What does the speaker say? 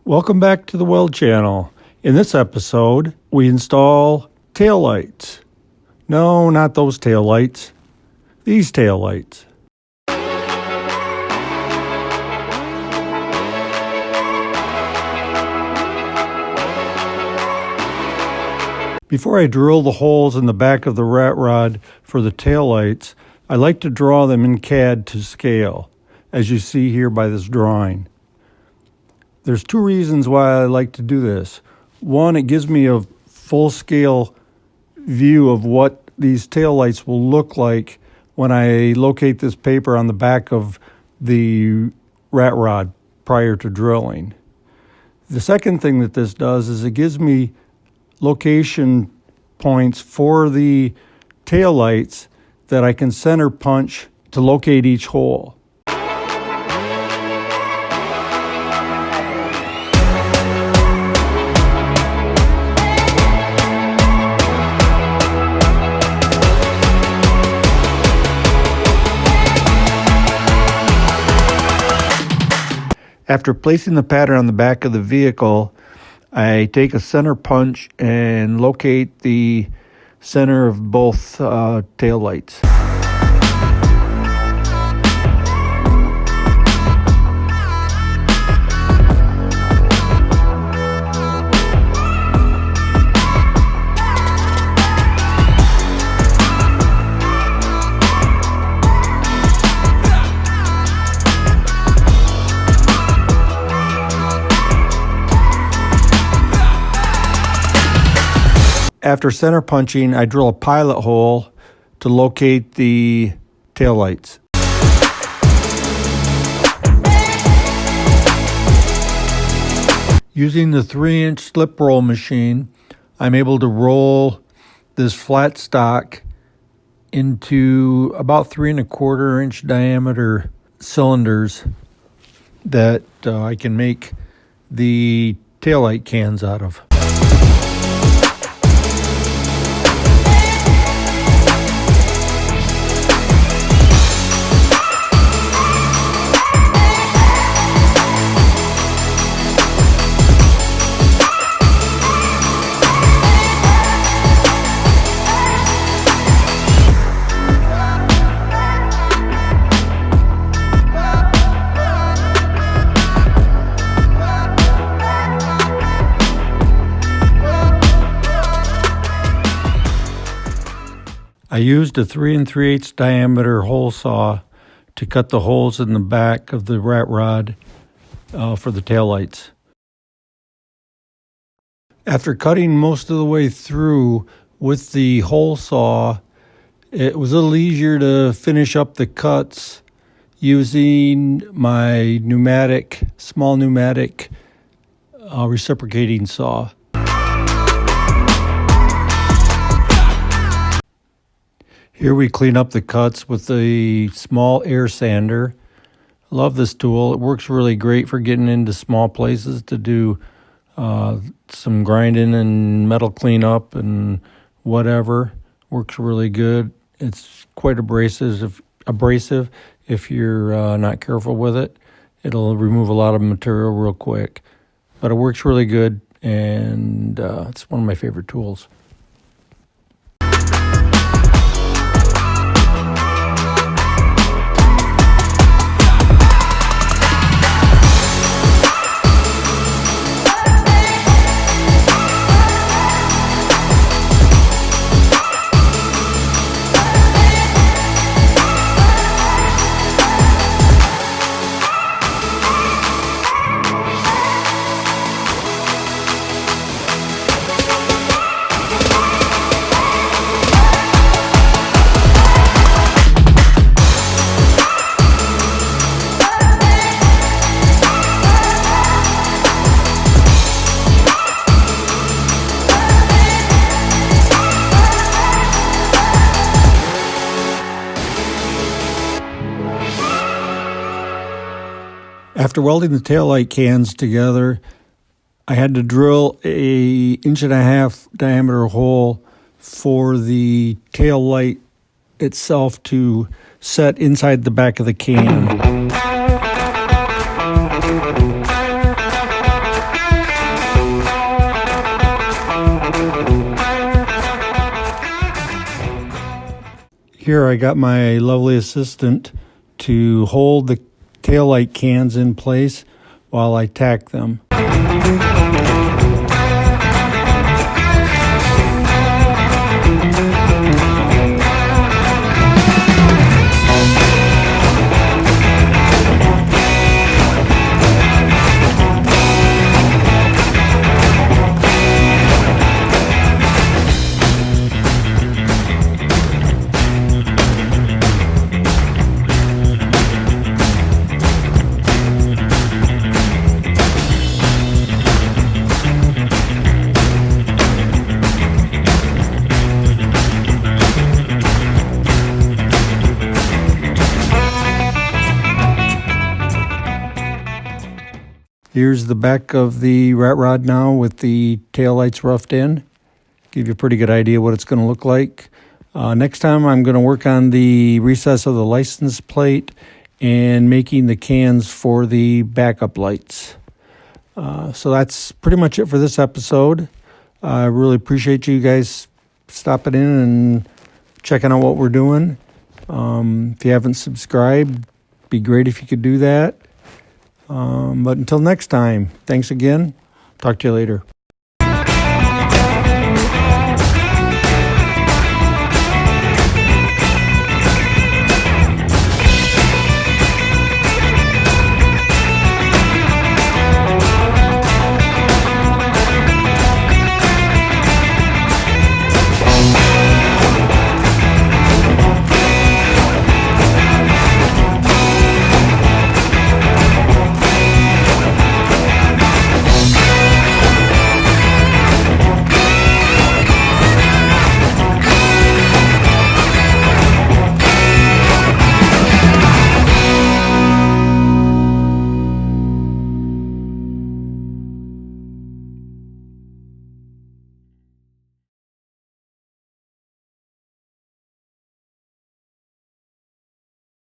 Welcome back to the Weld Channel. In this episode, we install taillights. No, not those taillights. These taillights. Before I drill the holes in the back of the rat rod for the taillights, I like to draw them in CAD to scale, as you see here by this drawing. There's two reasons why I like to do this. One, it gives me a full-scale view of what these taillights will look like when I locate this paper on the back of the rat rod prior to drilling. The second thing that this does is it gives me location points for the taillights that I can center punch to locate each hole. After placing the pattern on the back of the vehicle, I take a center punch and locate the center of both taillights. After center punching, I drill a pilot hole to locate the taillights. Using the 3-inch slip roll machine, I'm able to roll this flat stock into about 3¼ inch diameter cylinders that I can make the taillight cans out of. I used a 3 3/8 diameter hole saw to cut the holes in the back of the rat rod for the taillights. After cutting most of the way through with the hole saw, it was a little easier to finish up the cuts using my small pneumatic reciprocating saw. Here we clean up the cuts with a small air sander. I love this tool. It works really great for getting into small places to do some grinding and metal cleanup and whatever. Works really good. It's quite abrasive if you're not careful with it. It'll remove a lot of material real quick. But it works really good, and it's one of my favorite tools. After welding the taillight cans together, I had to drill a 1.5-inch diameter hole for the tail light itself to set inside the back of the can. Here I got my lovely assistant to hold the taillight cans in place while I tack them. Here's the back of the rat rod now with the taillights roughed in. Give you a pretty good idea what it's going to look like. Next time I'm going to work on the recess of the license plate and making the cans for the backup lights. So that's pretty much it for this episode. I really appreciate you guys stopping in and checking out what we're doing. If you haven't subscribed, be great if you could do that. But until next time, thanks again. Talk to you later.